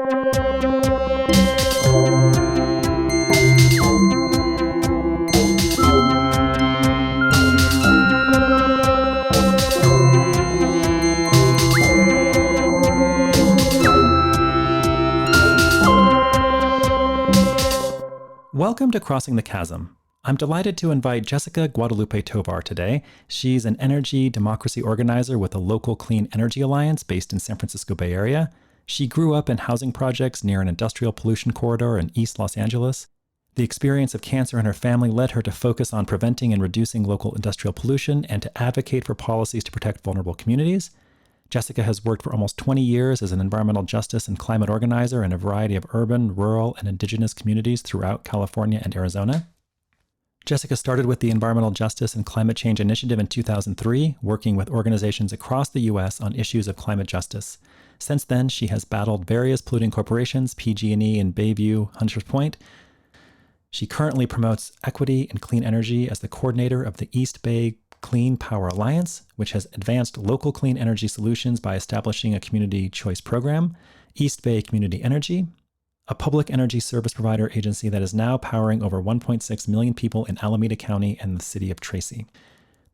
Welcome to Crossing the Chasm. I'm delighted to invite Jessica Guadalupe Tovar today. She's an energy democracy organizer with a local clean energy alliance based in San Francisco Bay Area. She grew up in housing projects near an industrial pollution corridor in East Los Angeles. The experience of cancer in her family led her to focus on preventing and reducing local industrial pollution and to advocate for policies to protect vulnerable communities. Jessica has worked for almost 20 years as an environmental justice and climate organizer in a variety of urban, rural, and indigenous communities throughout California and Arizona. Jessica started with the Environmental Justice and Climate Change Initiative in 2003, working with organizations across the U.S. on issues of climate justice. Since then, she has battled various polluting corporations, PG&E in Bayview, Hunters Point. She currently promotes equity and clean energy as the coordinator of the East Bay Clean Power Alliance, which has advanced local clean energy solutions by establishing a community choice program, East Bay Community Energy, a public energy service provider agency that is now powering over 1.6 million people in Alameda County and the city of Tracy.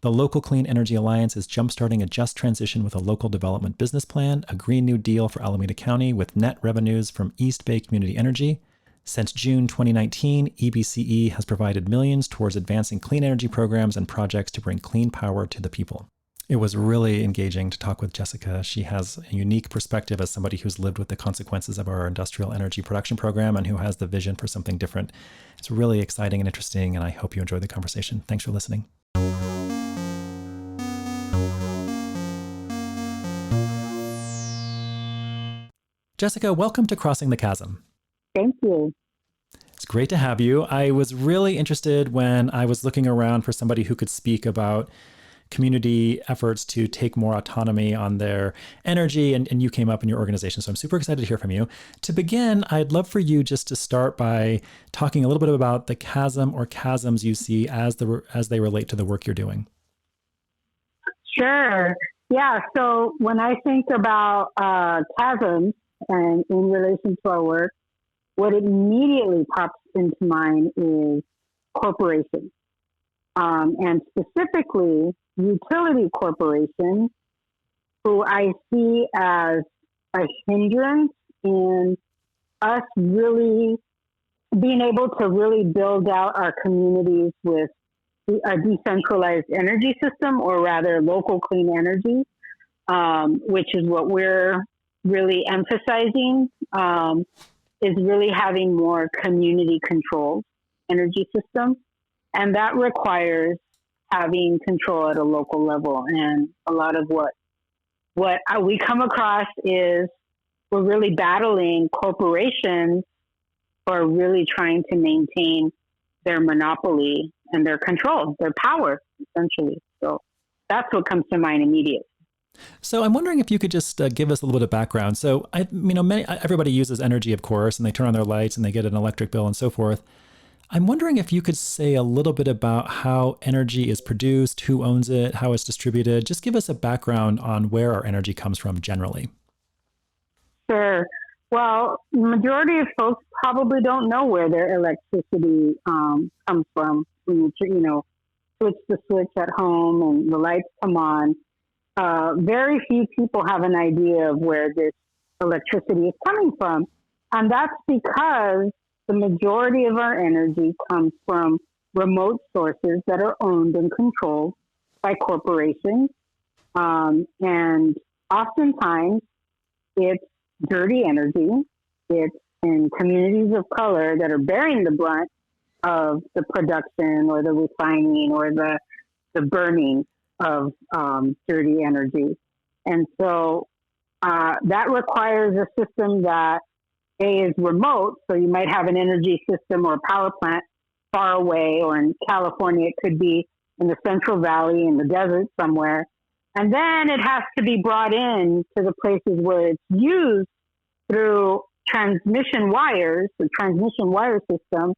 The Local Clean Energy Alliance is jumpstarting a just transition with a local development business plan, a Green New Deal for Alameda County with net revenues from East Bay Community Energy. Since June 2019, EBCE has provided millions towards advancing clean energy programs and projects to bring clean power to the people. It was really engaging to talk with Jessica. She has a unique perspective as somebody who's lived with the consequences of our industrial energy production program and who has the vision for something different. It's really exciting and interesting, and I hope you enjoyed the conversation. Thanks for listening. Jessica, welcome to Crossing the Chasm. Thank you. It's great to have you. I was really interested when I was looking around for somebody who could speak about community efforts to take more autonomy on their energy, and you came up in your organization. So I'm super excited to hear from you. To begin, I'd love for you just to start by talking a little bit about the chasm or chasms you see as they relate to the work you're doing. Sure. Yeah. So when I think about chasms and in relation to our work, what immediately pops into mind is corporations, and specifically utility corporations, who I see as a hindrance in us really being able to really build out our communities with a decentralized energy system, or rather local clean energy, which is what we're really emphasizing. Is really having more community controlled energy systems. And that requires having control at a local level. And a lot of what we come across is we're really battling corporations who are really trying to maintain their monopoly and their control, their power, essentially. So that's what comes to mind immediately. So I'm wondering if you could just give us a little bit of background. So everybody uses energy, of course, and they turn on their lights and they get an electric bill and so forth. I'm wondering if you could say a little bit about how energy is produced, who owns it, how it's distributed. Just give us a background on where our energy comes from generally. Sure. Well, the majority of folks probably don't know where their electricity comes from. When you switch the switch at home and the lights come on. Very few people have an idea of where this electricity is coming from. And that's because the majority of our energy comes from remote sources that are owned and controlled by corporations. And oftentimes it's dirty energy. It's in communities of color that are bearing the brunt of the production or the refining or the burning of dirty energy. And so that requires a system that is remote. So you might have an energy system or a power plant far away, or in California, it could be in the Central Valley in the desert somewhere. And then it has to be brought in to the places where it's used through transmission wires, the transmission wire system,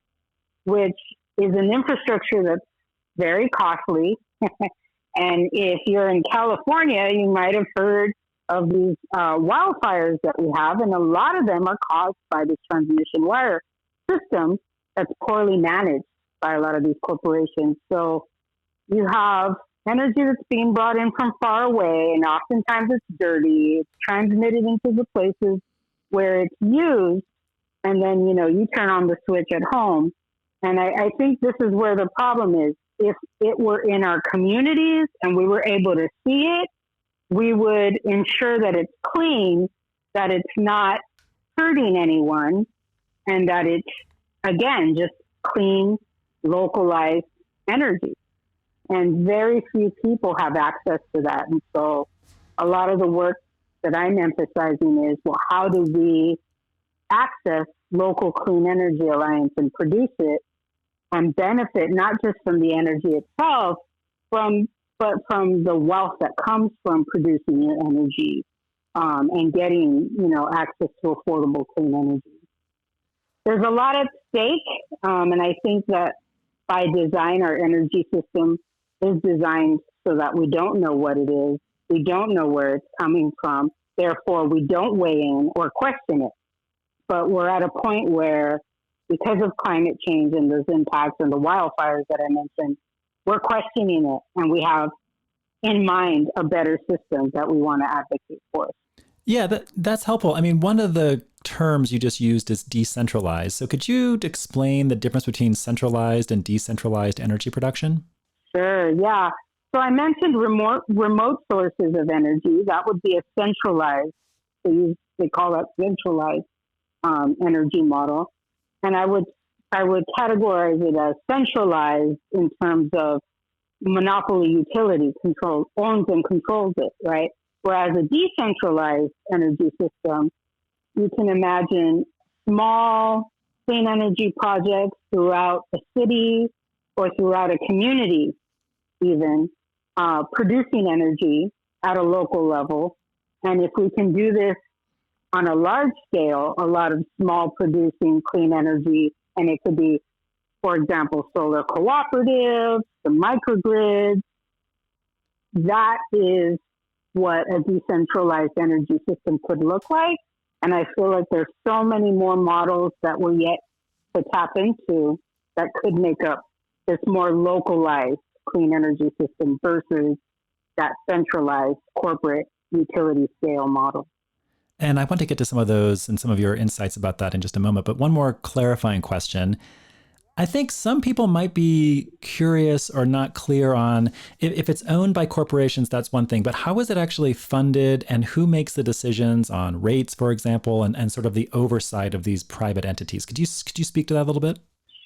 which is an infrastructure that's very costly. And if you're in California, you might have heard of these wildfires that we have, and a lot of them are caused by this transmission wire system that's poorly managed by a lot of these corporations. So you have energy that's being brought in from far away, and oftentimes it's dirty. It's transmitted into the places where it's used, and then, you turn on the switch at home. And I think this is where the problem is. If it were in our communities and we were able to see it, we would ensure that it's clean, that it's not hurting anyone, and that it's, again, just clean, localized energy. And very few people have access to that. And so a lot of the work that I'm emphasizing is, well, how do we access local clean energy alliance and produce it and benefit not just from the energy itself, but from the wealth that comes from producing your energy, and getting, access to affordable clean energy. There's a lot at stake, and I think that by design, our energy system is designed so that we don't know what it is, we don't know where it's coming from, therefore we don't weigh in or question it. But we're at a point where, because of climate change and those impacts and the wildfires that I mentioned, we're questioning it, and we have in mind a better system that we want to advocate for. Yeah, that's helpful. I mean, one of the terms you just used is decentralized. So could you explain the difference between centralized and decentralized energy production? Sure, yeah. So I mentioned remote sources of energy. That would be a centralized, they call that centralized energy model. And I would categorize it as centralized in terms of monopoly utility owns and controls it, right? Whereas a decentralized energy system, you can imagine small clean energy projects throughout a city or throughout a community, even producing energy at a local level. And if we can do this on a large scale, a lot of small producing clean energy, and it could be, for example, solar cooperatives, the microgrids, that is what a decentralized energy system could look like. And I feel like there's so many more models that we're yet to tap into that could make up this more localized clean energy system versus that centralized corporate utility scale model. And I want to get to some of those and some of your insights about that in just a moment. But one more clarifying question. I think some people might be curious or not clear on if it's owned by corporations, that's one thing, but how is it actually funded and who makes the decisions on rates, for example, and sort of the oversight of these private entities? Could you speak to that a little bit?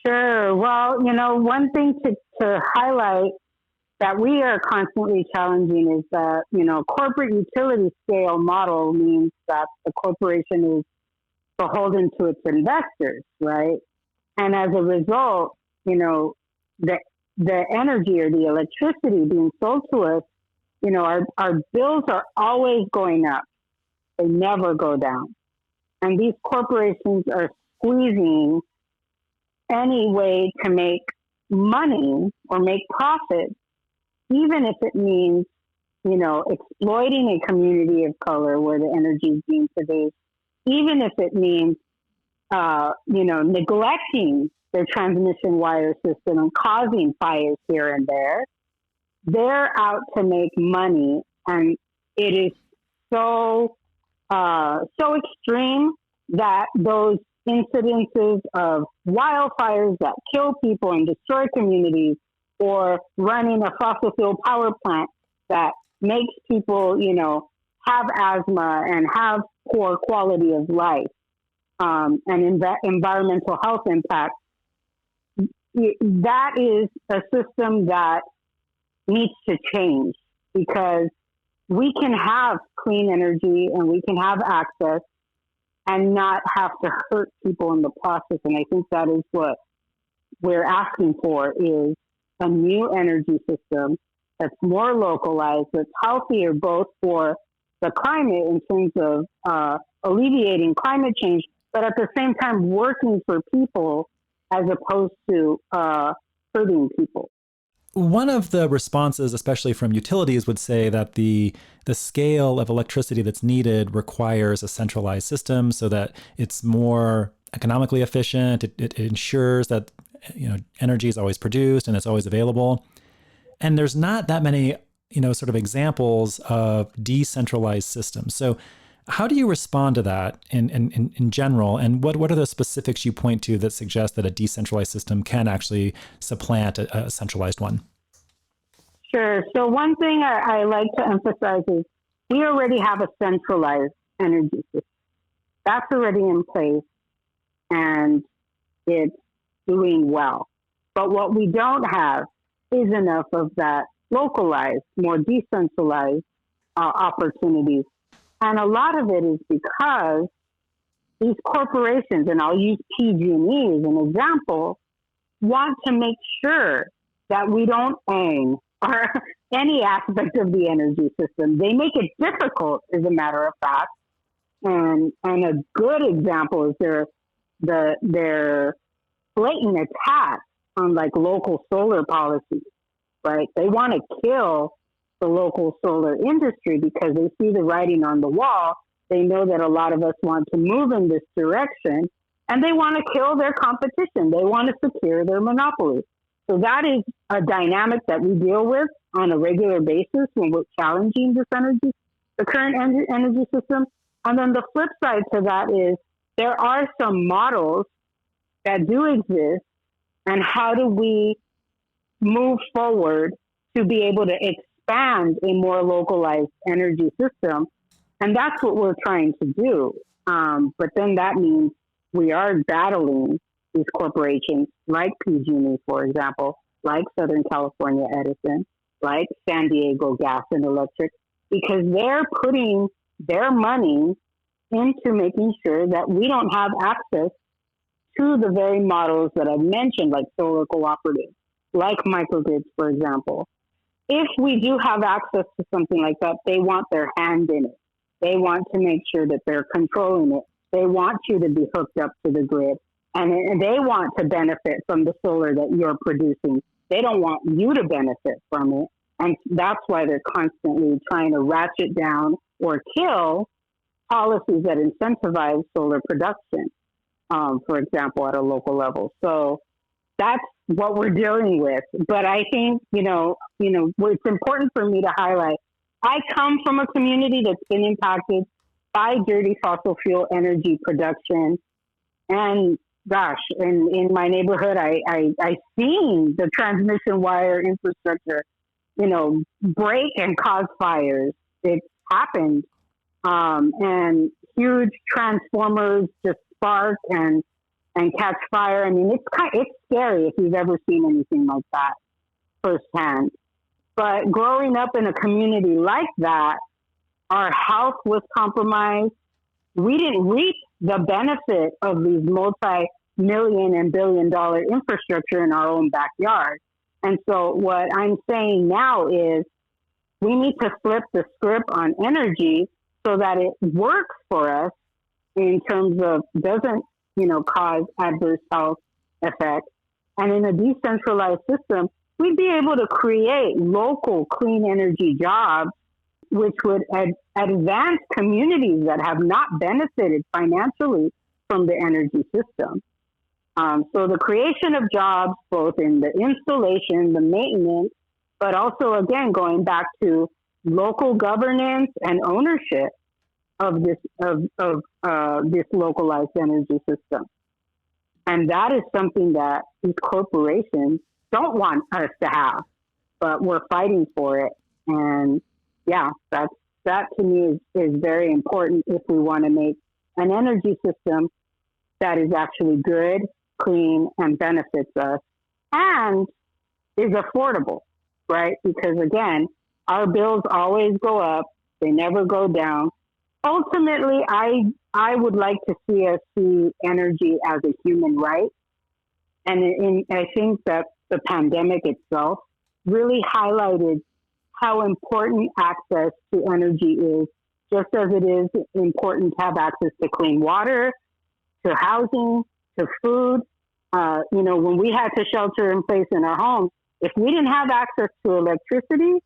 Sure. Well, one thing to highlight that we are constantly challenging is that, corporate utility scale model means that the corporation is beholden to its investors, right? And as a result, the energy or the electricity being sold to us, our bills are always going up. They never go down. And these corporations are squeezing any way to make money or make profit, even if it means, exploiting a community of color where the energy is being produced, even if it means neglecting their transmission wire system and causing fires here and there. They're out to make money, and it is so extreme that those incidences of wildfires that kill people and destroy communities, or running a fossil fuel power plant that makes people, have asthma and have poor quality of life, and environmental health impact, that is a system that needs to change, because we can have clean energy and we can have access and not have to hurt people in the process. And I think that is what we're asking for, is a new energy system that's more localized, that's healthier both for the climate in terms of alleviating climate change, but at the same time working for people as opposed to hurting people. One of the responses, especially from utilities, would say that the scale of electricity that's needed requires a centralized system so that it's more economically efficient. It ensures that energy is always produced and it's always available. And there's not that many sort of examples of decentralized systems. So how do you respond to that in general? And what are the specifics you point to that suggest that a decentralized system can actually supplant a centralized one? Sure. So one thing I like to emphasize is we already have a centralized energy system. That's already in place and it's doing well. But what we don't have is enough of that localized, more decentralized opportunities. And a lot of it is because these corporations, and I'll use PG&E as an example, want to make sure that we don't own or any aspect of the energy system. They make it difficult, as a matter of fact. And a good example is their blatant attack on like local solar policies, right? They want to kill the local solar industry because they see the writing on the wall. They know that a lot of us want to move in this direction and they want to kill their competition. They want to secure their monopoly. So that is a dynamic that we deal with on a regular basis when we're challenging the current energy system. And then the flip side to that is there are some models that do exist, and how do we move forward to be able to expand a more localized energy system? And that's what we're trying to do. But then that means we are battling these corporations like PG&E, for example, like Southern California Edison, like San Diego Gas and Electric, because they're putting their money into making sure that we don't have access to the very models that I've mentioned, like solar cooperatives, like microgrids, for example. If we do have access to something like that, they want their hand in it. They want to make sure that they're controlling it. They want you to be hooked up to the grid. And they want to benefit from the solar that you're producing. They don't want you to benefit from it. And that's why they're constantly trying to ratchet down or kill policies that incentivize solar production, for example, at a local level. So that's what we're dealing with. But I think, it's important for me to highlight, I come from a community that's been impacted by dirty fossil fuel energy production. And gosh, in my neighborhood, I seen the transmission wire infrastructure, break and cause fires. It's happened. And huge transformers just spark and catch fire. I mean, it's scary if you've ever seen anything like that firsthand. But growing up in a community like that, our health was compromised. We didn't reap the benefit of these multi-million and billion-dollar infrastructure in our own backyard. And so what I'm saying now is we need to flip the script on energy so that it works for us in terms of doesn't, cause adverse health effects. And in a decentralized system, we'd be able to create local clean energy jobs, which would advance communities that have not benefited financially from the energy system. So the creation of jobs, both in the installation, the maintenance, but also, again, going back to local governance and ownership of this localized energy system. And that is something that these corporations don't want us to have, but we're fighting for it. And yeah, that to me is very important if we want to make an energy system that is actually good, clean, and benefits us, and is affordable, right? Because again, our bills always go up, they never go down. Ultimately, I would like to see energy as a human right. And I think that the pandemic itself really highlighted how important access to energy is, just as it is important to have access to clean water, to housing, to food. When we had to shelter in place in our homes, If we didn't have access to electricity,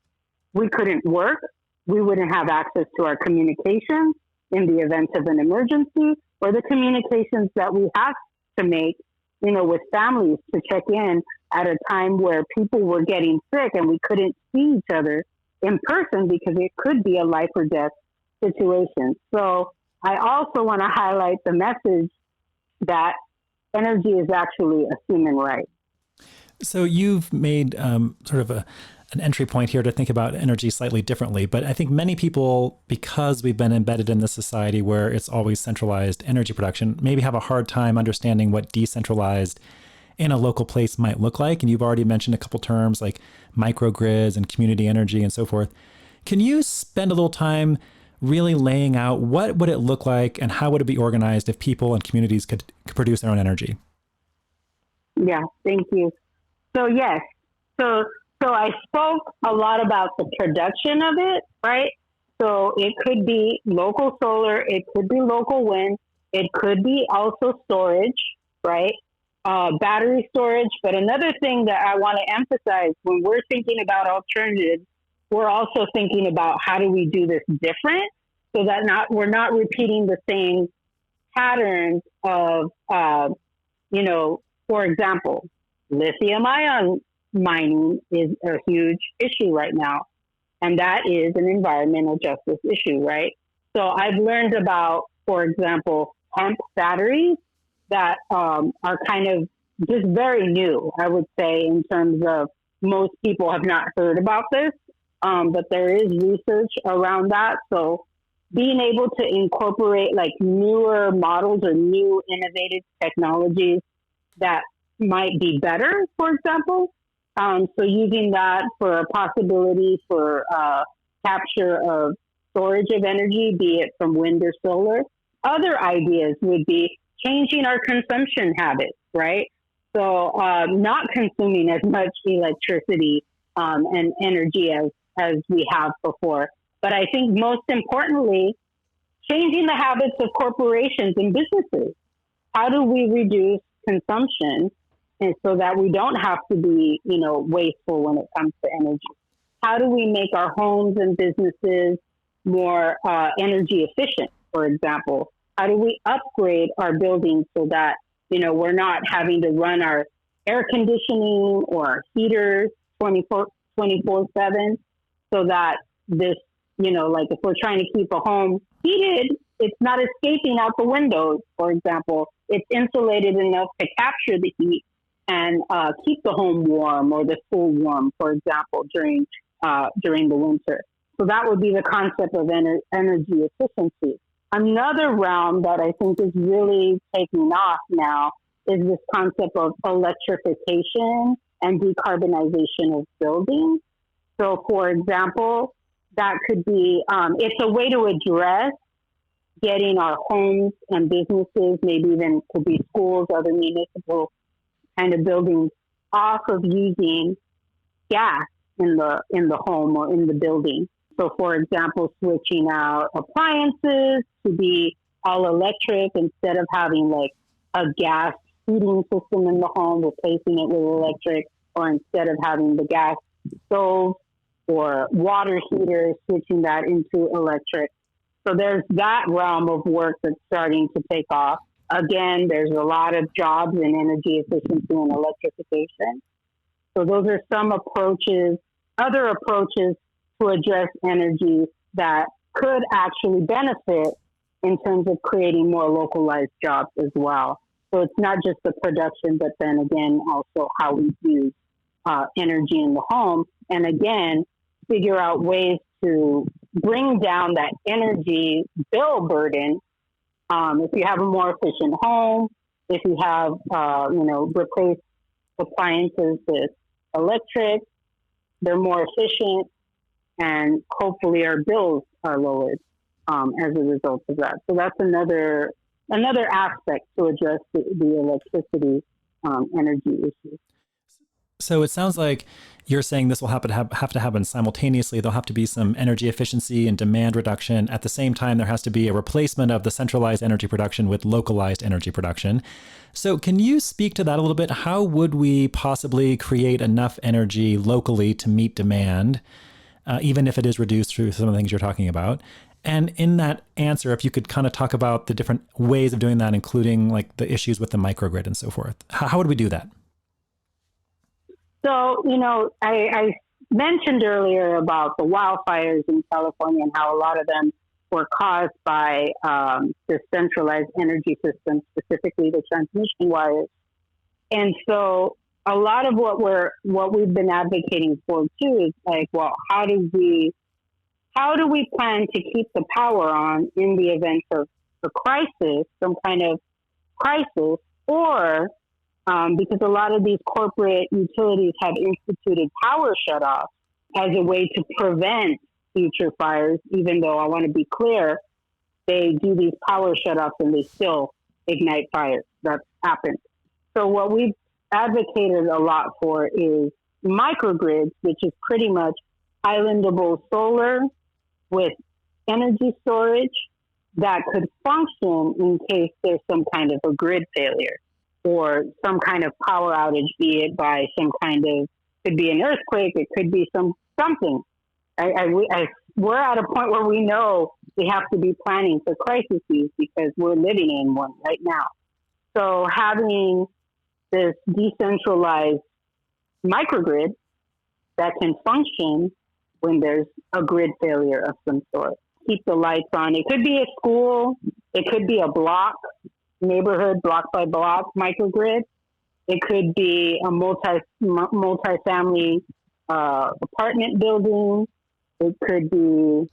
we couldn't work. We wouldn't have access to our communications in the event of an emergency, or the communications that we have to make, with families to check in at a time where people were getting sick and we couldn't see each other in person because it could be a life or death situation. So I also want to highlight the message that energy is actually a human right. So you've made sort of an entry point here to think about energy slightly differently. But I think many people, because we've been embedded in this society where it's always centralized energy production, maybe have a hard time understanding what decentralized in a local place might look like. And you've already mentioned a couple terms like microgrids and community energy and so forth. Can you spend a little time really laying out what would it look like and how would it be organized if people and communities could produce their own energy? Yeah, thank you. So yes, so I spoke a lot about the production of it, right? So it could be local solar, it could be local wind, it could be also storage, right? Battery storage. But another thing that I want to emphasize when we're thinking about alternatives, we're also thinking about how do we do this different so that we're not repeating the same patterns of, for example, lithium ion mining is a huge issue right now. And that is an environmental justice issue, right? So I've learned about, for example, hemp batteries that are kind of just very new, I would say, in terms of most people have not heard about this, but there is research around that. So being able to incorporate like newer models or new innovative technologies that might be better, for example. So using that for a possibility for capture of storage of energy, be it from wind or solar. Other ideas would be changing our consumption habits, right? So not consuming as much electricity and energy as we have before. But I think most importantly, changing the habits of corporations and businesses. How do we reduce consumption and so that we don't have to be, wasteful when it comes to energy? How do we make our homes and businesses more energy efficient, for example? How do we upgrade our buildings so that, we're not having to run our air conditioning or our heaters 24/7 so that this, like if we're trying to keep a home heated, it's not escaping out the windows, for example. It's insulated enough to capture the heat and keep the home warm or the school warm, for example, during the winter. So that would be the concept of energy efficiency. Another realm that I think is really taking off now is this concept of electrification and decarbonization of buildings. So, for example, that could be, it's a way to address getting our homes and businesses, maybe even could be schools, other municipal kind of buildings, off of using gas in the home or in the building. So, for example, switching out appliances to be all electric instead of having like a gas heating system in the home, replacing it with electric, or instead of having the gas stove or water heater, switching that into electric. So there's that realm of work that's starting to take off. Again, there's a lot of jobs in energy efficiency and electrification. So those are some approaches, other approaches to address energy that could actually benefit in terms of creating more localized jobs as well. So it's not just the production, but then again, also how we use energy in the home. And again, figure out ways to bring down that energy bill burden. If you have a more efficient home, if you have, replace appliances with electric, they're more efficient, and hopefully our bills are lowered as a result of that. So that's another aspect to address the electricity energy issue. So it sounds like you're saying this will have to happen simultaneously. There'll have to be some energy efficiency and demand reduction. At the same time, there has to be a replacement of the centralized energy production with localized energy production. So can you speak to that a little bit? How would we possibly create enough energy locally to meet demand, even if it is reduced through some of the things you're talking about? And in that answer, if you could kind of talk about the different ways of doing that, including like the issues with the microgrid and so forth. How would we do that? So, I mentioned earlier about the wildfires in California and how a lot of them were caused by the centralized energy system, specifically the transmission wires. And so a lot of what we've been advocating for too is like, well, how do we plan to keep the power on in the event of a crisis, some kind of crisis, or because a lot of these corporate utilities have instituted power shutoffs as a way to prevent future fires, even though I want to be clear, they do these power shutoffs and they still ignite fires. That's happened. So what we've advocated a lot for is microgrids, which is pretty much islandable solar with energy storage that could function in case there's some kind of a grid failure or some kind of power outage, be it by some kind of, could be an earthquake, it could be something. We're at a point where we know we have to be planning for crises because we're living in one right now. So having this decentralized microgrid that can function when there's a grid failure of some sort. Keep the lights on. It could be a school. It could be a block, neighborhood, block by block microgrid. It could be a multi-family apartment building. It could be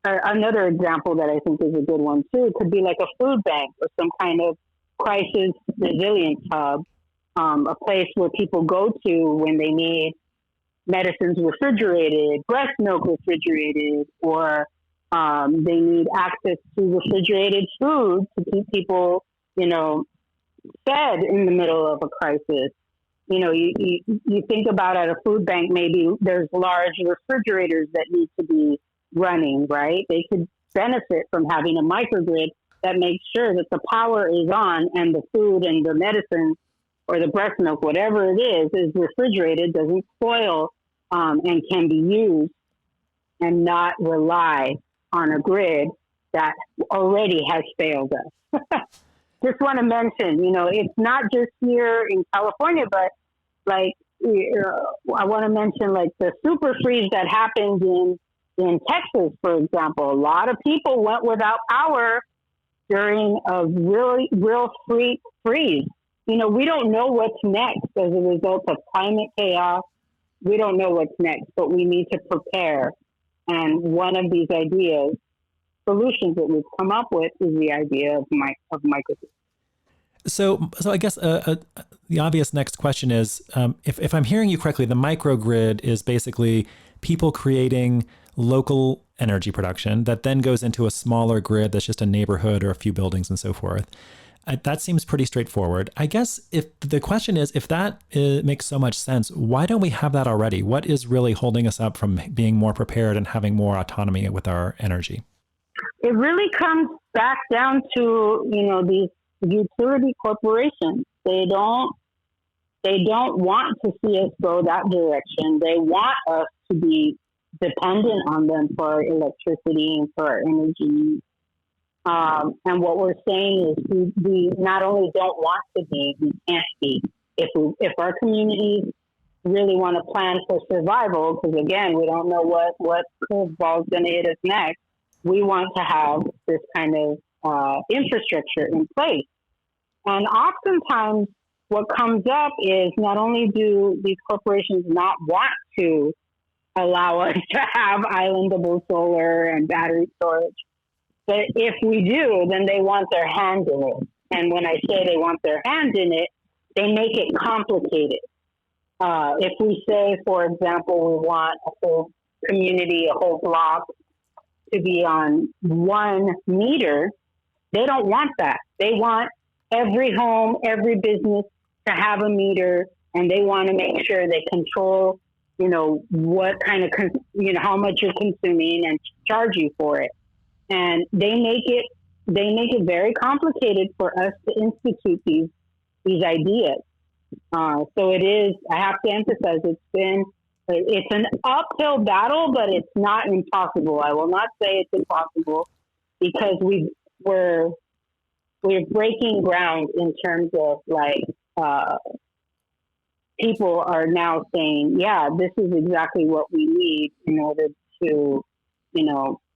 another example that I think is a good one too. It could be like a food bank or some kind of crisis resilience hub, a place where people go to when they need medicines refrigerated, breast milk refrigerated, or they need access to refrigerated food to keep people, fed in the middle of a crisis. You think about at a food bank, maybe there's large refrigerators that need to be running, right? They could benefit from having a microgrid that makes sure that the power is on and the food and the medicine or the breast milk, whatever it is refrigerated, doesn't spoil, and can be used and not rely on a grid that already has failed us. Just want to mention, it's not just here in California, but like I want to mention like the super freeze that happened in Texas, for example. A lot of people went without power during a real freeze. We don't know what's next as a result of climate chaos. We don't know what's next, but we need to prepare. And one of these solutions that we've come up with is the idea of microgrids. So I guess the obvious next question is, if I'm hearing you correctly, the microgrid is basically people creating local energy production that then goes into a smaller grid that's just a neighborhood or a few buildings and so forth. That seems pretty straightforward. I guess if the question is, if that makes so much sense, why don't we have that already? What is really holding us up from being more prepared and having more autonomy with our energy? It really comes back down to, these utility corporations. They don't want to see us go that direction. They want us to be dependent on them for our electricity and for our energy. And what we're saying is we not only don't want to be, we can't be. If our communities really want to plan for survival, because again, we don't know what curveball is going to hit us next, we want to have this kind of infrastructure in place. And oftentimes what comes up is not only do these corporations not want to allow us to have islandable solar and battery storage, but if we do, then they want their hand in it. And when I say they want their hand in it, they make it complicated. If we say, for example, we want a whole community, a whole block to be on one meter, they don't want that. They want every home, every business to have a meter and they want to make sure they control, what kind of, how much you're consuming and charge you for it. And they make it very complicated for us to institute these ideas. So it is. I have to emphasize it's an uphill battle, but it's not impossible. I will not say it's impossible because we're breaking ground in terms of people are now saying, yeah, this is exactly what we need in order to,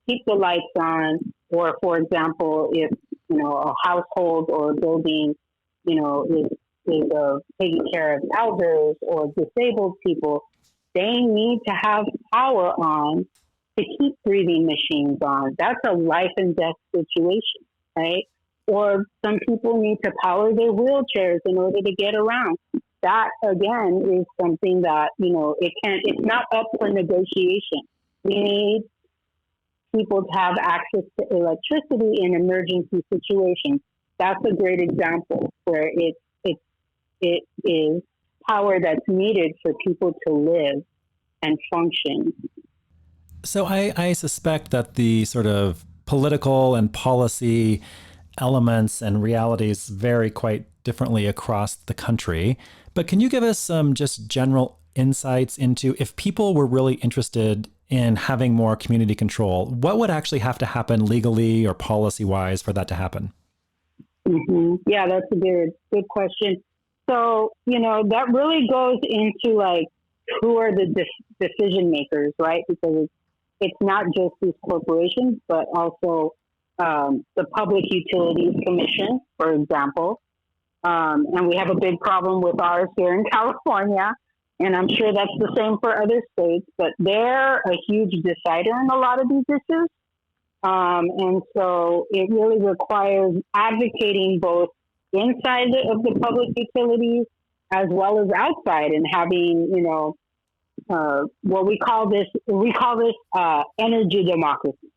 keep the lights on, or for example, if, a household or a building, is taking care of elders or disabled people, they need to have power on to keep breathing machines on. That's a life and death situation, right? Or some people need to power their wheelchairs in order to get around. That again is something that, it's not up for negotiation. We need people to have access to electricity in emergency situations. That's a great example where it is power that's needed for people to live and function. So I suspect that the sort of political and policy elements and realities vary quite differently across the country. But can you give us some just general insights into if people were really interested in having more community control, what would actually have to happen legally or policy-wise for that to happen? Mm-hmm. Yeah, that's a good question. So, that really goes into who are the decision makers, right? Because it's not just these corporations, but also the Public Utilities Commission, for example. And we have a big problem with ours here in California, and I'm sure that's the same for other states, but they're a huge decider in a lot of these issues. And so it really requires advocating both inside of the public utilities as well as outside, and having, what we call this energy democracy.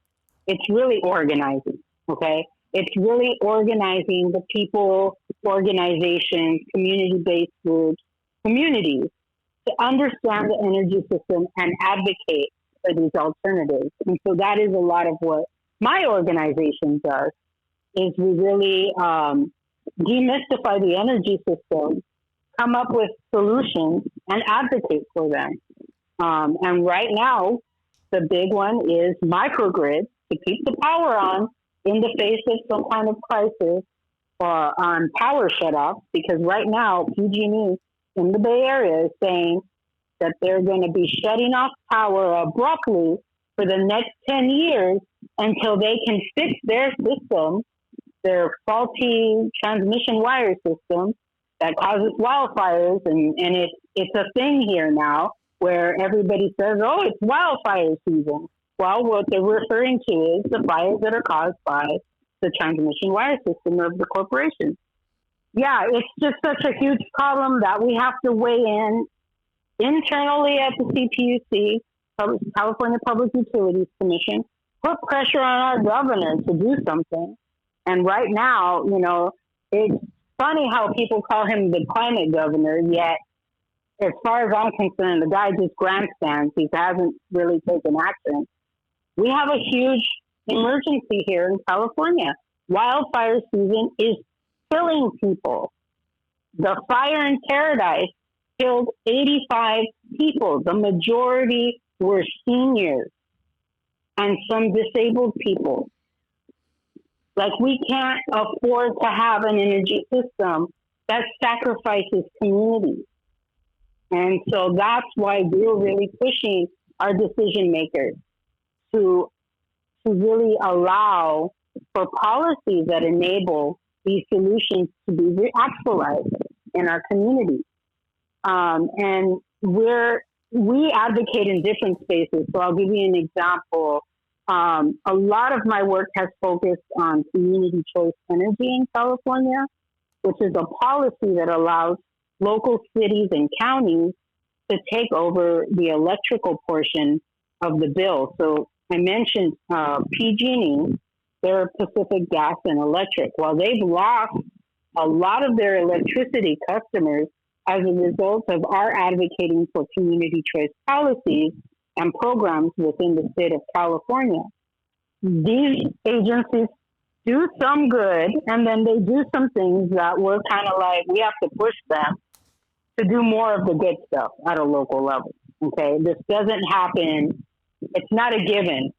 It's really organizing, okay? It's really organizing the people, organizations, community-based groups, communities to understand the energy system and advocate for these alternatives. And so that is a lot of what my organization does, is we really demystify the energy system, come up with solutions, and advocate for them. And right now, the big one is microgrids to keep the power on in the face of some kind of crisis or on power shutoffs, because right now PG&E in the Bay Area is saying that they're going to be shutting off power abruptly for the next 10 years until they can fix their system, their faulty transmission wire system that causes wildfires. And it's a thing here now where everybody says, oh, it's wildfire season. Well, what they're referring to is the fires that are caused by the transmission wire system of the corporation. Yeah, it's just such a huge problem that we have to weigh in internally at the CPUC, California Public Utilities Commission, put pressure on our governor to do something. And right now, it's funny how people call him the climate governor, yet as far as I'm concerned, the guy just grandstands. He hasn't really taken action. We have a huge emergency here in California. Wildfire season is killing people. The fire in Paradise killed 85 people. The majority were seniors and some disabled people. We can't afford to have an energy system that sacrifices communities. And so that's why we're really pushing our decision makers to really allow for policies that enable these solutions to be actualized in our communities. And we advocate in different spaces. So I'll give you an example. A lot of my work has focused on community choice energy in California, which is a policy that allows local cities and counties to take over the electrical portion of the bill. So I mentioned PG&E, they're Pacific Gas and Electric. Well, they've lost a lot of their electricity customers as a result of our advocating for community choice policies and programs within the state of California. These agencies do some good, and then they do some things that we're kind of like, we have to push them to do more of the good stuff at a local level. Okay, this doesn't happen. It's not a given.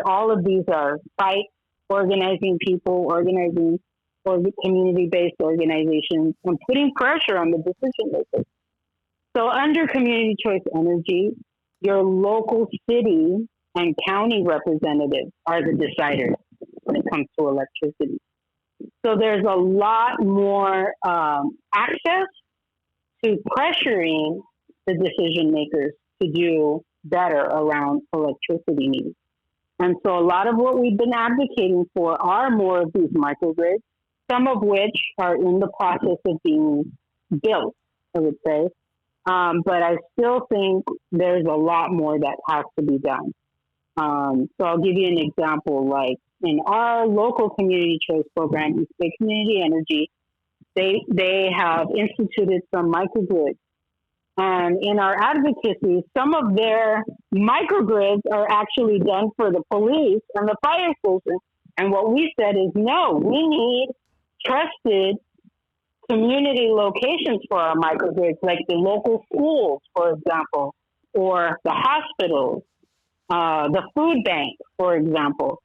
All of these are fight organizing people, organizing or community-based organizations, and putting pressure on the decision makers. So under community choice energy, your local city and county representatives are the deciders when it comes to electricity. So there's a lot more access to pressuring the decision makers to do better around electricity needs. And so a lot of what we've been advocating for are more of these microgrids, some of which are in the process of being built, I would say. But I still think there's a lot more that has to be done. So I'll give you an example. Like in our local community choice program, East Bay Community Energy, they have instituted some microgrids. And in our advocacy, some of their microgrids are actually done for the police and the fire station. And what we said is, no, we need trusted community locations for our microgrids, like the local schools, for example, or the hospitals, the food bank, for example.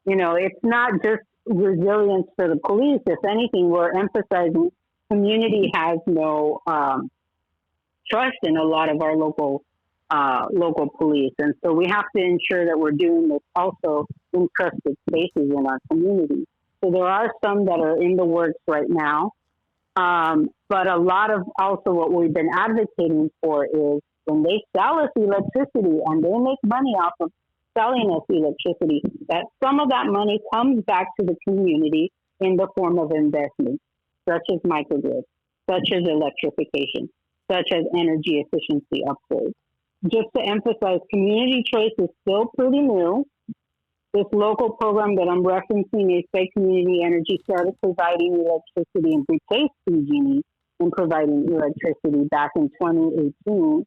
You know, it's not just resilience for the police. If anything, we're emphasizing community has no trust in a lot of our local police. And so we have to ensure that we're doing this also in trusted spaces in our community. So there are some that are in the works right now. But a lot of also what we've been advocating for is when they sell us electricity and they make money off of selling us electricity, that some of that money comes back to the community in the form of investment, such as microgrids, such as electrification, such as energy efficiency upgrades. Just to emphasize, community choice is still pretty new. This local program that I'm referencing is State Community Energy started providing electricity and replaced PG&E in providing electricity back in 2018.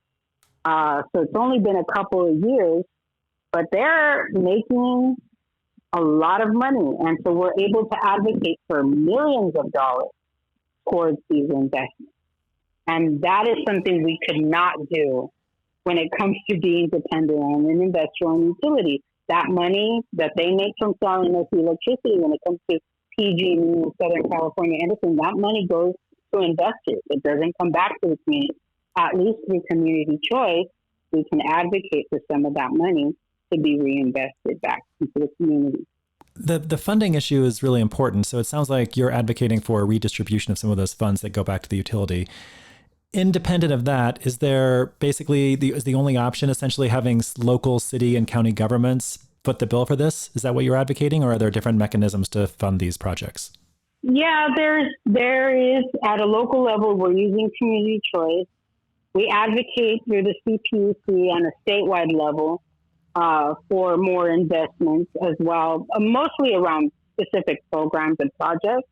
So it's only been a couple of years, but they're making a lot of money. And so we're able to advocate for millions of dollars towards these investments. And that is something we could not do when it comes to being dependent on an investor-owned utility. That money that they make from selling us electricity when it comes to PG&E in Southern California, Edison, that money goes to investors. It doesn't come back to the community. At least through community choice, we can advocate for some of that money to be reinvested back into the community. The funding issue is really important. So it sounds like you're advocating for a redistribution of some of those funds that go back to the utility. Independent of that, is there basically is the only option essentially having local city and county governments foot the bill for this? Is that what you're advocating, or are there different mechanisms to fund these projects? Yeah, there is at a local level. We're using community choice. We advocate through the CPUC on a statewide level for more investments as well, mostly around specific programs and projects.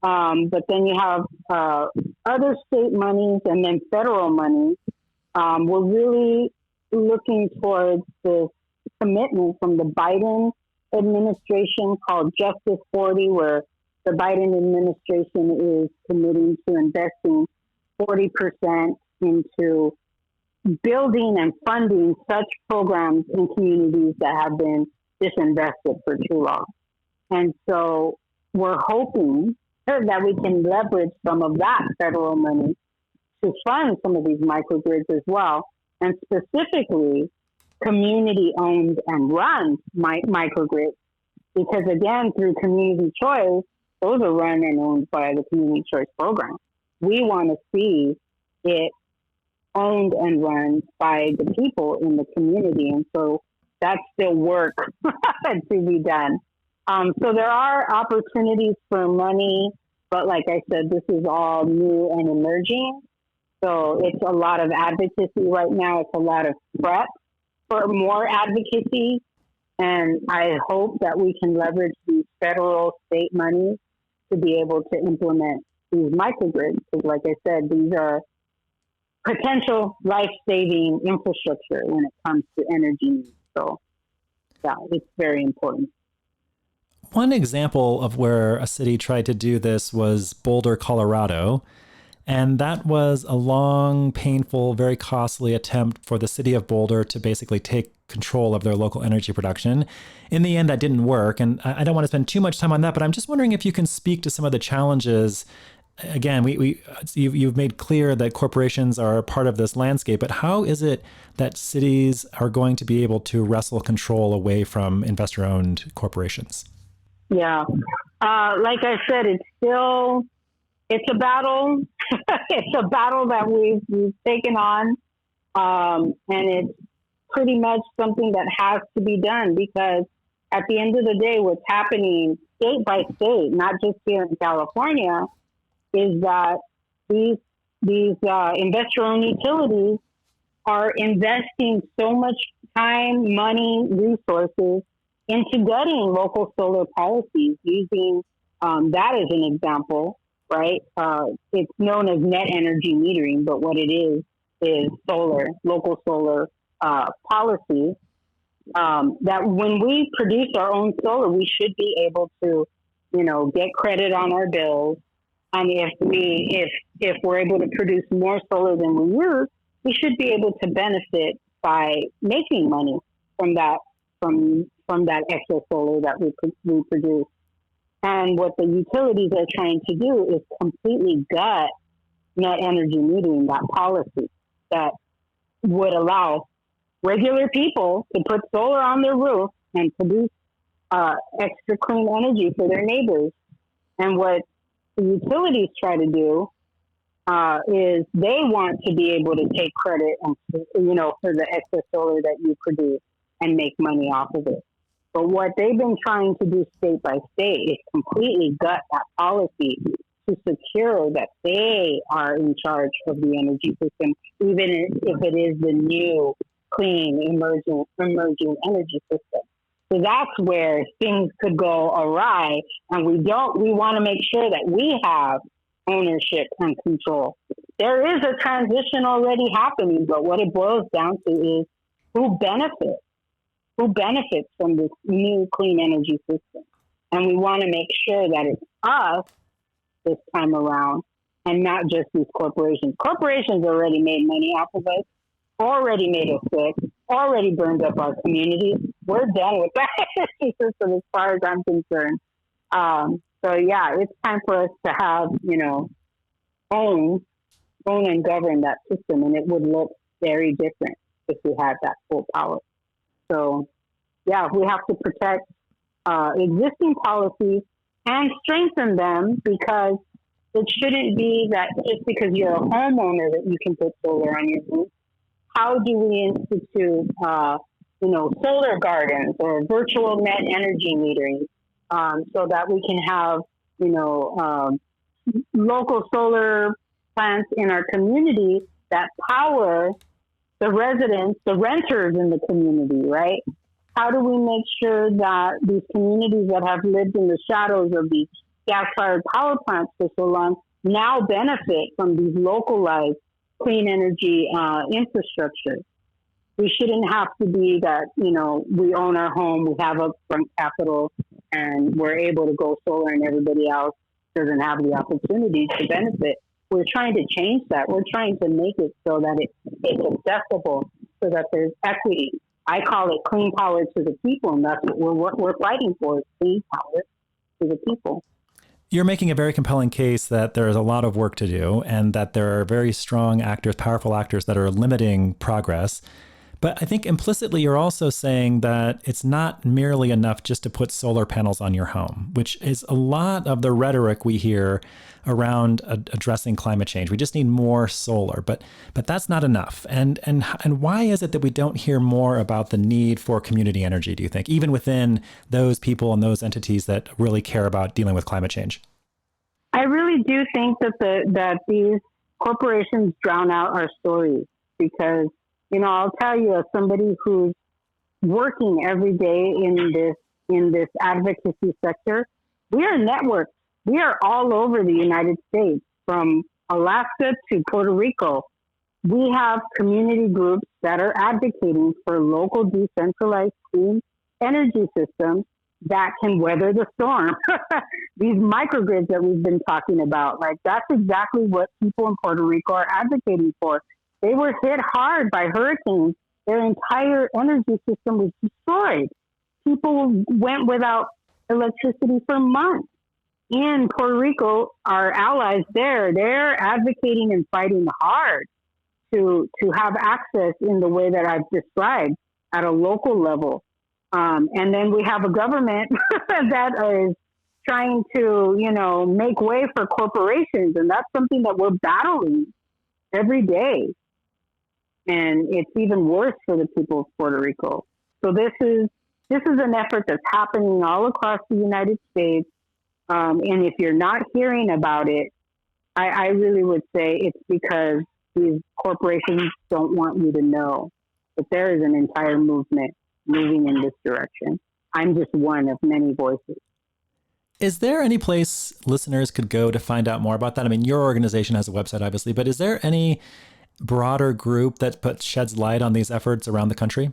But then you have other state monies and then federal money. We're really looking towards this commitment from the Biden administration called Justice 40, where the Biden administration is committing to investing 40% into building and funding such programs in communities that have been disinvested for too long. And so we're hoping that we can leverage some of that federal money to fund some of these microgrids as well, and specifically community-owned and run microgrids. Because again, through community choice, those are run and owned by the community choice program. We want to see it owned and run by the people in the community, and so that's still work to be done. So there are opportunities for money, but like I said, this is all new and emerging. So it's a lot of advocacy right now. It's a lot of prep for more advocacy. And I hope that we can leverage these federal state monies to be able to implement these microgrids. Because like I said, these are potential life-saving infrastructure when it comes to energy needs. So, yeah, it's very important. One example of where a city tried to do this was Boulder, Colorado. And that was a long, painful, very costly attempt for the city of Boulder to basically take control of their local energy production. In the end, that didn't work. And I don't want to spend too much time on that, but I'm just wondering if you can speak to some of the challenges. Again, you've made clear that corporations are a part of this landscape, but how is it that cities are going to be able to wrestle control away from investor-owned corporations? Yeah. Like I said, it's a battle. It's a battle that we've taken on. And it's pretty much something that has to be done because at the end of the day, what's happening state by state, not just here in California, is that these investor-owned utilities are investing so much time, money, resources into gutting local solar policies using that as an example, right? It's known as net energy metering, but what it is local solar policy. That when we produce our own solar, we should be able to, get credit on our bills. And if we're able to produce more solar than we use, we should be able to benefit by making money from that extra solar that we produce. And what the utilities are trying to do is completely gut net energy metering, that policy that would regular people to put solar on their roof and produce extra clean energy for their neighbors. And what the utilities try to do is they want to be able to take credit and for the extra solar that you produce and make money off of it. But what they've been trying to do state by state is completely gut that policy to secure that they are in charge of the energy system, even if it is the new, clean, emerging energy system. So that's where things could go awry, and we want to make sure that we have ownership and control. There is a transition already happening, but what it boils down to is who benefits from this new clean energy system. And we want to make sure that it's us this time around and not just these corporations. Corporations already made money off of us, already made us sick, already burned up our communities. We're done with that energy system as far as I'm concerned. So yeah, it's time for us to have, own and govern that system. And it would look very different if we had that full power. So yeah, we have to protect existing policies and strengthen them, because it shouldn't be that just because you're a homeowner that you can put solar on your roof. How do we institute, solar gardens or virtual net energy metering, so that we can have, local solar plants in our community that power the residents, the renters in the community, right? How do we make sure that these communities that have lived in the shadows of these gas-fired power plants for so long now benefit from these localized clean energy infrastructure? We shouldn't have to be that, we own our home, we have upfront capital, and we're able to go solar and everybody else doesn't have the opportunity to benefit. We're trying to change that. We're trying to make it so that it's accessible, so that there's equity. I call it clean power to the people, and that's what we're fighting for, is clean power to the people. You're making a very compelling case that there is a lot of work to do and that there are very strong actors, powerful actors that are limiting progress. But I think implicitly you're also saying that it's not merely enough just to put solar panels on your home, which is a lot of the rhetoric we hear around addressing climate change. We just need more solar, but that's not enough. And why is it that we don't hear more about the need for community energy, do you think, even within those people and those entities that really care about dealing with climate change? I really do think that these corporations drown out our stories, because I'll tell you, as somebody who's working every day in this advocacy sector, we are networked. We are all over the United States, from Alaska to Puerto Rico. we have community groups that are advocating for local decentralized clean energy systems that can weather the storm. These microgrids that we've been talking about, like that's exactly what people in Puerto Rico are advocating for. They were hit hard by hurricanes. Their entire energy system was destroyed. People went without electricity for months. In Puerto Rico, our allies there, they're advocating and fighting hard to have access in the way that I've described at a local level. And then we have a government that is trying to, make way for corporations. And that's something that we're battling every day. And it's even worse for the people of Puerto Rico. So this is an effort that's happening all across the United States. And if you're not hearing about it, I really would say it's because these corporations don't want you to know that there is an entire movement moving in this direction. I'm just one of many voices. Is there any place listeners could go to find out more about that? I mean, your organization has a website, obviously, but is there any broader group that sheds light on these efforts around the country?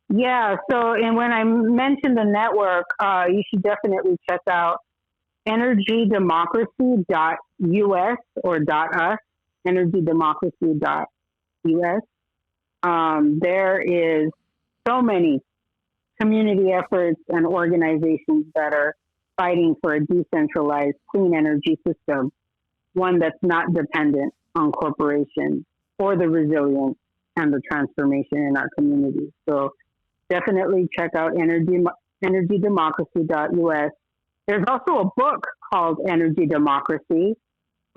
Yeah. So, and when I mentioned the network, you should definitely check out energydemocracy.us or .us, energydemocracy.us. There is so many community efforts and organizations that are fighting for a decentralized clean energy system, one that's not dependent on corporations for the resilience and the transformation in our communities. So definitely check out energydemocracy.us. There's also a book called Energy Democracy.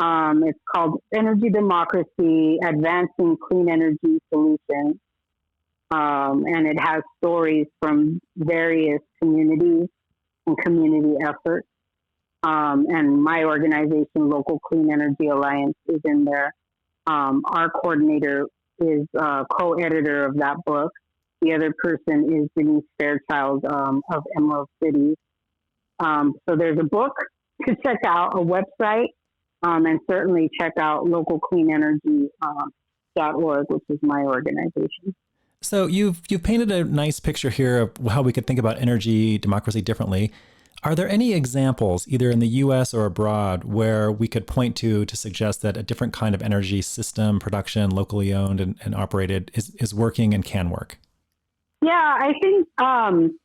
It's called Energy Democracy, Advancing Clean Energy Solutions. And it has stories from various communities and community efforts. And my organization, Local Clean Energy Alliance, is in there. Our coordinator is co-editor of that book. The other person is Denise Fairchild of Emerald City. So there's a book to check out, a website, and certainly check out localcleanenergy.org, which is my organization. So you've painted a nice picture here of how we could think about energy democracy differently. Are there any examples, either in the U.S. or abroad, where we could point to suggest that a different kind of energy system, production, locally owned and operated, is working and can work? Yeah, I think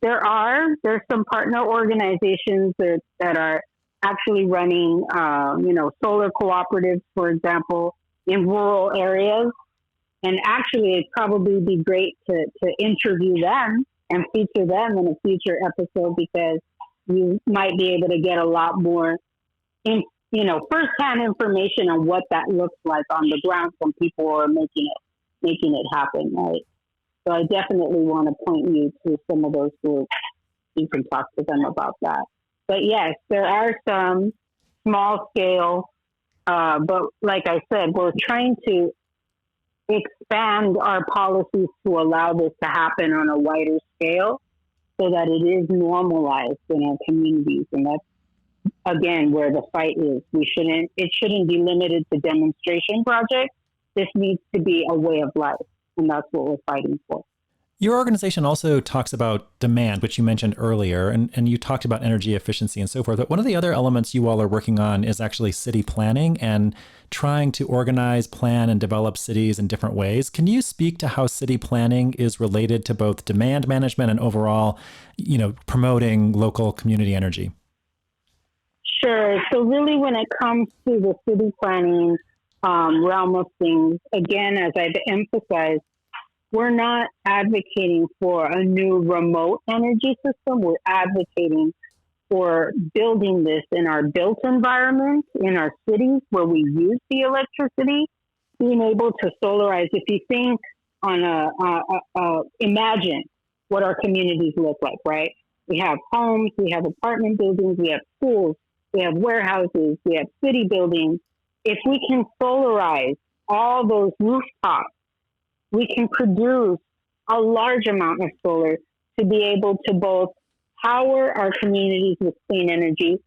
there's some partner organizations that are actually running, solar cooperatives, for example, in rural areas. And actually, it'd probably be great to interview them and feature them in a future episode, because you might be able to get a lot more, firsthand information on what that looks like on the ground from people who are making it happen, right? So I definitely want to point you to some of those groups. You can talk to them about that. But yes, there are some small scale, but like I said, we're trying to expand our policies to allow this to happen on a wider scale so that it is normalized in our communities. And that's, again, where the fight is. It shouldn't be limited to demonstration projects. This needs to be a way of life. And that's what we're fighting for. Your organization also talks about demand, which you mentioned earlier, and you talked about energy efficiency and so forth. But one of the other elements you all are working on is actually city planning and trying to organize, plan, and develop cities in different ways. Can you speak to how city planning is related to both demand management and overall, promoting local community energy? Sure. So really, when it comes to the city planning realm of things, again, as I've emphasized, we're not advocating for a new remote energy system. We're advocating for building this in our built environment, in our cities where we use the electricity, being able to solarize. If you think on imagine what our communities look like, right? We have homes, we have apartment buildings, we have schools, we have warehouses, we have city buildings. If we can solarize all those rooftops, we can produce a large amount of solar to be able to both power our communities with clean energy.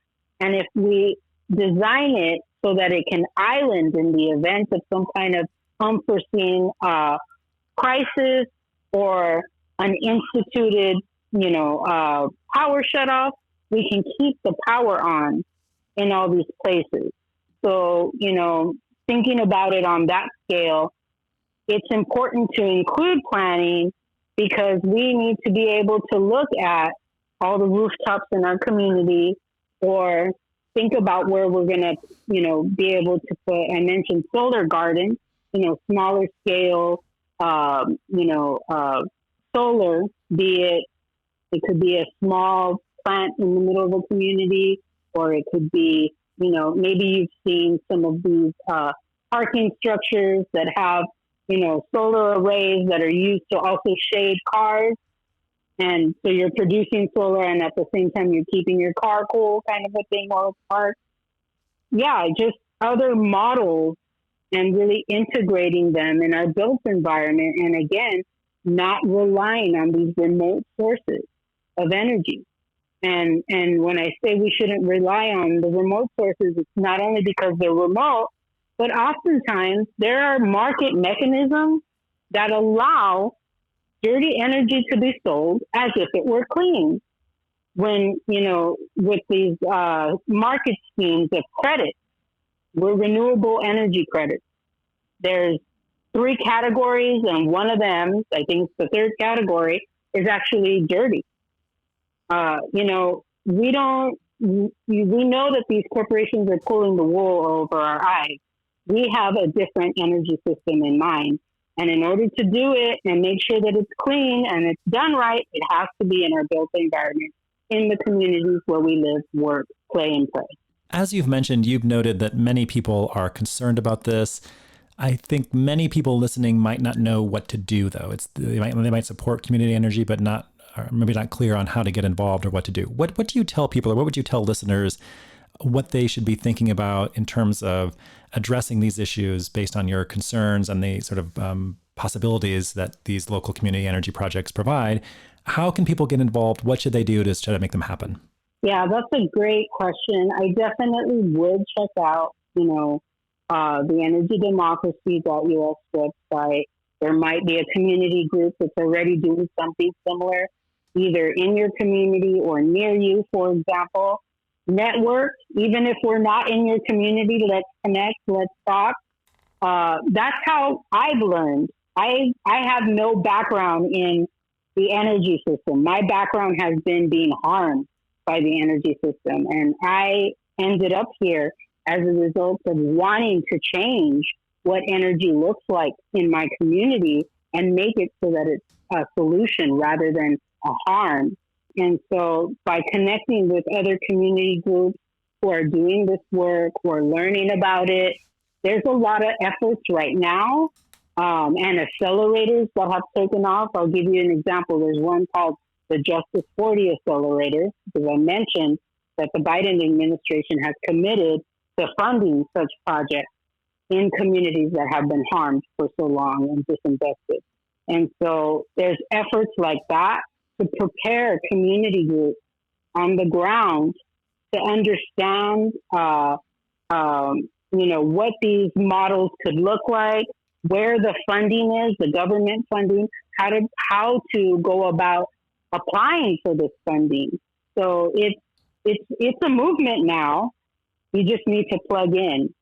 And if we design it so that it can island in the event of some kind of unforeseen crisis or an instituted, power shutoff, we can keep the power on in all these places. So, thinking about it on that scale, it's important to include planning because we need to be able to look at all the rooftops in our community or think about where we're going to, be able to put, I mentioned solar gardens, smaller scale, solar, it could be a small plant in the middle of a community, or it could be, maybe you've seen some of these parking structures that have, solar arrays that are used to also shade cars. And so you're producing solar and at the same time you're keeping your car cool kind of a thing while it's parked. Yeah, just other models and really integrating them in our built environment. And again, not relying on these remote sources of energy. And when I say we shouldn't rely on the remote sources, it's not only because they're remote, but oftentimes there are market mechanisms that allow dirty energy to be sold as if it were clean. When, with these market schemes of credit, we're renewable energy credits. There's 3 categories, and one of them, I think the 3rd category, is actually dirty. We know that these corporations are pulling the wool over our eyes. We have a different energy system in mind. And in order to do it and make sure that it's clean and it's done right, it has to be in our built environment, in the communities where we live, work, play, and play. As you've mentioned, you've noted that many people are concerned about this. I think many people listening might not know what to do, though. They might support community energy, but maybe not clear on how to get involved or what to do. What do you tell people, or what would you tell listeners what they should be thinking about in terms of addressing these issues based on your concerns and the sort of possibilities that these local community energy projects provide? How can people get involved? What should they do to try to make them happen? Yeah, that's a great question. I definitely would check out, the energydemocracy.us website. There might be a community group that's already doing something similar, either in your community or near you, for example. Network, even if we're not in your community, let's connect, let's talk. That's how I've learned. I have no background in the energy system. My background has been being harmed by the energy system. And I ended up here as a result of wanting to change what energy looks like in my community and make it so that it's a solution rather than a harm. And so by connecting with other community groups who are doing this work, who are learning about it, there's a lot of efforts right now and accelerators that have taken off. I'll give you an example. There's one called the Justice 40 Accelerator, because I mentioned that the Biden administration has committed to funding such projects in communities that have been harmed for so long and disinvested. And so there's efforts like that to prepare community groups on the ground to understand, what these models could look like, where the funding is, the government funding, how to go about applying for this funding. So it's a movement now. You just need to plug in,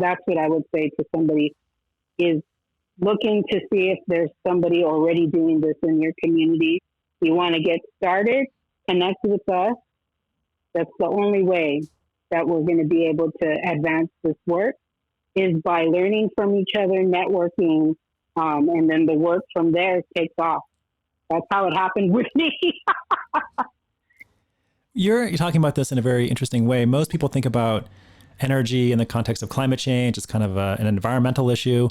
that's what I would say to somebody is looking to see if there's somebody already doing this in your community. You want to get started, connect with us. That's the only way that we're going to be able to advance this work, is by learning from each other, networking, and then the work from there takes off. That's how it happened with me. You're talking about this in a very interesting way. Most people think about energy in the context of climate change. It's kind of an environmental issue.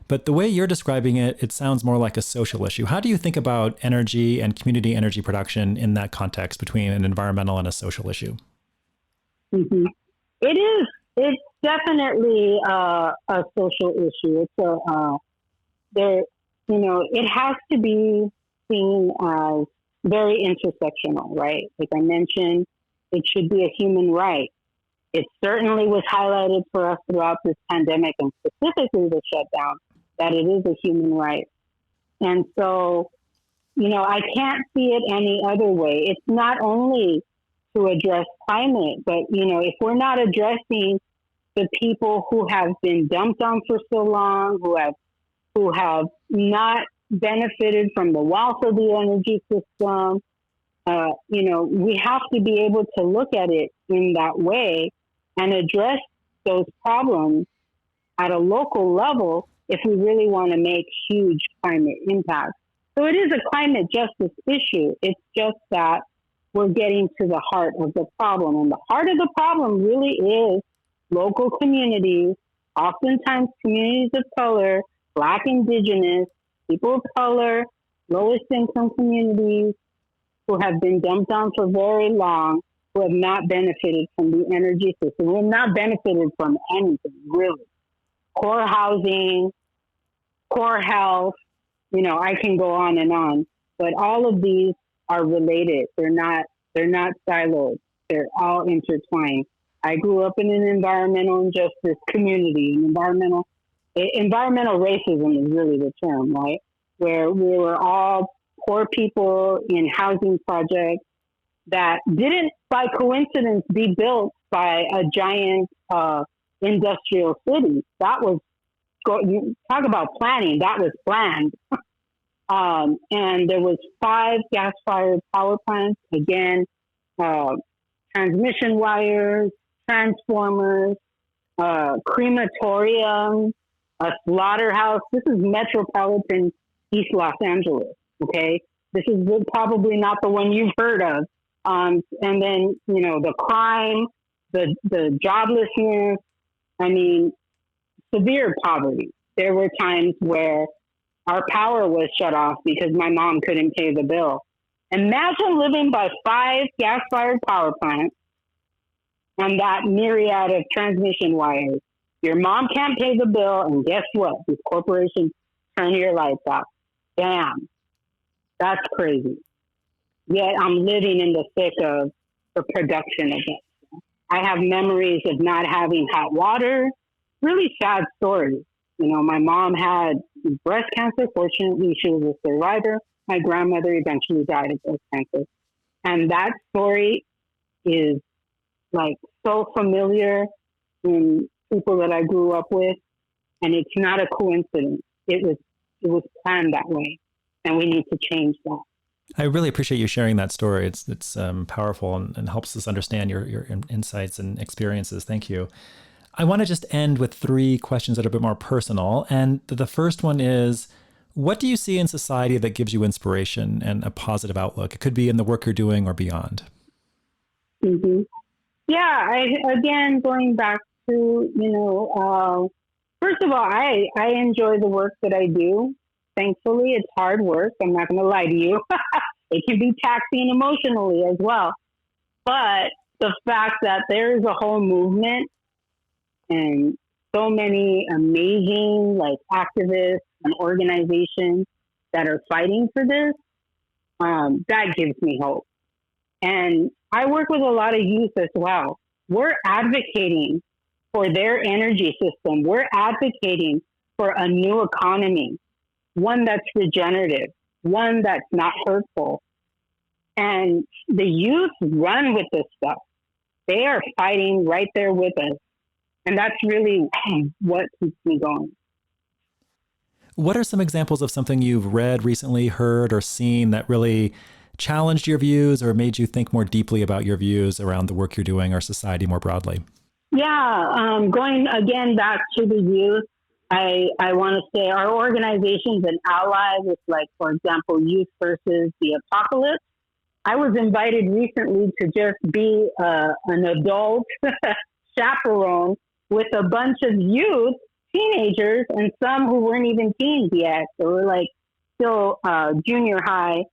But the way you're describing it, it sounds more like a social issue. How do you think about energy and community energy production in that context between an environmental and a social issue? Mm-hmm. It is. It's definitely a social issue. It has to be seen as very intersectional, right? Like I mentioned, it should be a human right It certainly was highlighted for us throughout this pandemic and specifically the shutdown that it is a human right. And so, I can't see it any other way. It's not only to address climate, but, if we're not addressing the people who have been dumped on for so long, who have not benefited from the wealth of the energy system, we have to be able to look at it in that way and address those problems at a local level if we really want to make huge climate impacts. So it is a climate justice issue. It's just that we're getting to the heart of the problem. And the heart of the problem really is local communities, oftentimes communities of color, Black, Indigenous, people of color, lowest income communities who have been dumped on for very long, who have not benefited from the energy system, who have not benefited from anything, really. Core housing, core health, I can go on and on, but all of these are related. They're not siloed. They're all intertwined. I grew up in an environmental injustice community. Environmental racism is really the term, right? Where we were all poor people in housing projects that didn't, by coincidence, be built by a giant industrial city. That was, talk about planning, that was planned. And there was 5 gas-fired power plants, again, transmission wires, transformers, crematorium, a slaughterhouse. This is metropolitan East Los Angeles, okay? This is probably not the one you've heard of. And then, the crime, the joblessness, severe poverty. There were times where our power was shut off because my mom couldn't pay the bill. Imagine living by 5 gas-fired power plants and that myriad of transmission wires. Your mom can't pay the bill, and guess what? These corporations turn your lights off. Damn. That's crazy. Yet I'm living in the thick of the production of it. I have memories of not having hot water. Really sad stories. My mom had breast cancer. Fortunately, she was a survivor. My grandmother eventually died of breast cancer. And that story is so familiar in people that I grew up with. And it's not a coincidence. It was planned that way. And we need to change that. I really appreciate you sharing that story. It's powerful and helps us understand your insights and experiences. Thank you. I want to just end with 3 questions that are a bit more personal. And the first one is, what do you see in society that gives you inspiration and a positive outlook? It could be in the work you're doing or beyond. Mm-hmm. Yeah, again, going back to, first of all, I enjoy the work that I do. Thankfully, it's hard work. I'm not going to lie to you. It can be taxing emotionally as well. But the fact that there is a whole movement and so many amazing activists and organizations that are fighting for this, that gives me hope. And I work with a lot of youth as well. We're advocating for their energy system. We're advocating for a new economy, one that's regenerative, one that's not hurtful. And the youth run with this stuff. They are fighting right there with us. And that's really what keeps me going. What are some examples of something you've read recently, heard, or seen that really challenged your views or made you think more deeply about your views around the work you're doing or society more broadly? Yeah, going again back to the youth, I want to say our organizations and allies, it's for example, Youth versus the Apocalypse. I was invited recently to just be an adult chaperone with a bunch of youth, teenagers, and some who weren't even teens yet. They were still junior high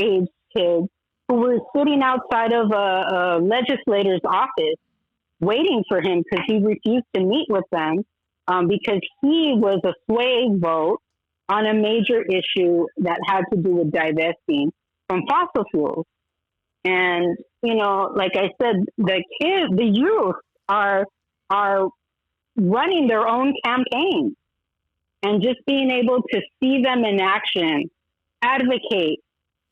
age kids who were sitting outside of a legislator's office waiting for him because he refused to meet with them because he was a sway vote on a major issue that had to do with divesting from fossil fuels. And, like I said, the youth are running their own campaigns, and just being able to see them in action, advocate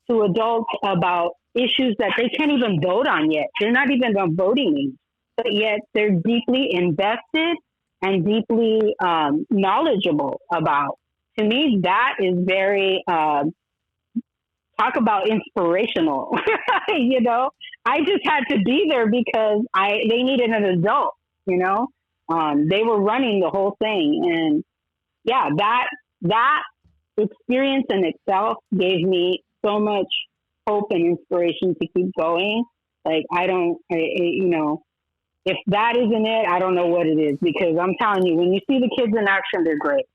to adults about issues that they can't even vote on yet. They're not even on voting age, but yet they're deeply invested and deeply knowledgeable about. To me, that is very, talk about inspirational. You know, I just had to be there because they needed an adult, you know. They were running the whole thing. And yeah, that experience in itself gave me so much hope and inspiration to keep going. Like, you know, if that isn't it, I don't know what it is, because I'm telling you, when you see the kids in action, they're great.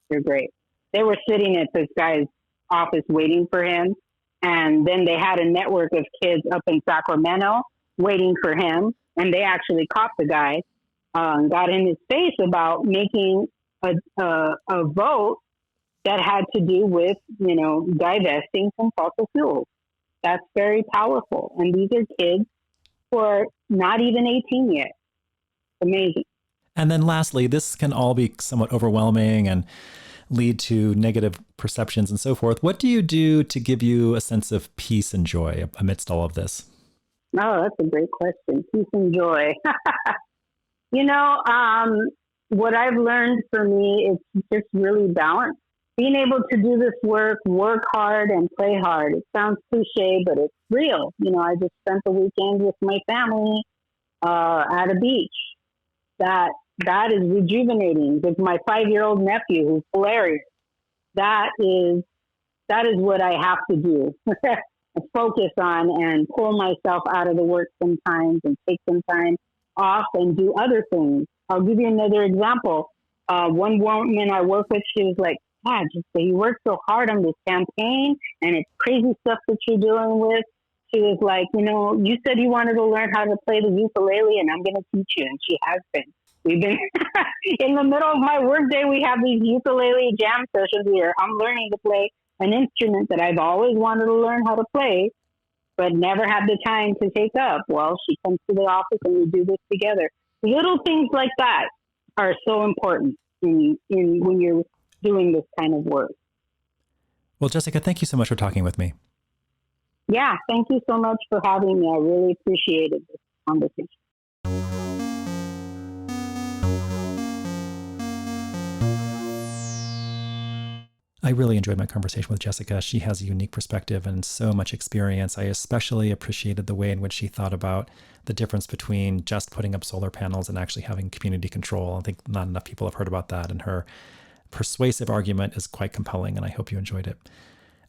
They're great. They were sitting at this guy's office waiting for him. And then they had a network of kids up in Sacramento waiting for him. And they actually caught the guy, got in his face about making a vote that had to do with, you know, divesting from fossil fuels. That's very powerful. And these are kids who are not even 18 yet. Amazing. And then lastly, this can all be somewhat overwhelming and lead to negative perceptions and so forth. What do you do to give you a sense of peace and joy amidst all of this? Oh, that's a great question. Peace and joy. You know, what I've learned for me is just really balance. Being able to do this work hard and play hard. It sounds cliche, but it's real. You know, I just spent the weekend with my family at a beach. That is rejuvenating, with my 5-year-old nephew, who's hilarious. That is what I have to do. Focus on and pull myself out of the work sometimes and take some time off and do other things. I'll give you another example. One woman I work with, she was like, God, you work so hard on this campaign and it's crazy stuff that you're dealing with. She was like, you know, you said you wanted to learn how to play the ukulele, and I'm going to teach you. And she has been. We've been in the middle of my workday. We have these ukulele jam sessions where I'm learning to play an instrument that I've always wanted to learn how to play, but never had the time to take up. Well, she comes to the office and we do this together. Little things like that are so important in when you're doing this kind of work. Well, Jessica, thank you so much for talking with me. Yeah, thank you so much for having me. I really appreciated this conversation. I really enjoyed my conversation with Jessica. She has a unique perspective and so much experience. I especially appreciated the way in which she thought about the difference between just putting up solar panels and actually having community control. I think not enough people have heard about that, and her persuasive argument is quite compelling, and I hope you enjoyed it.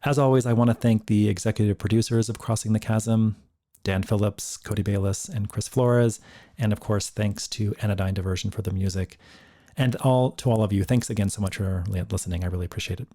As always, I want to thank the executive producers of Crossing the Chasm, Dan Phillips, Cody Bayless, and Chris Flores, and of course, thanks to Anodyne Diversion for the music. And to all of you, thanks again so much for listening. I really appreciate it.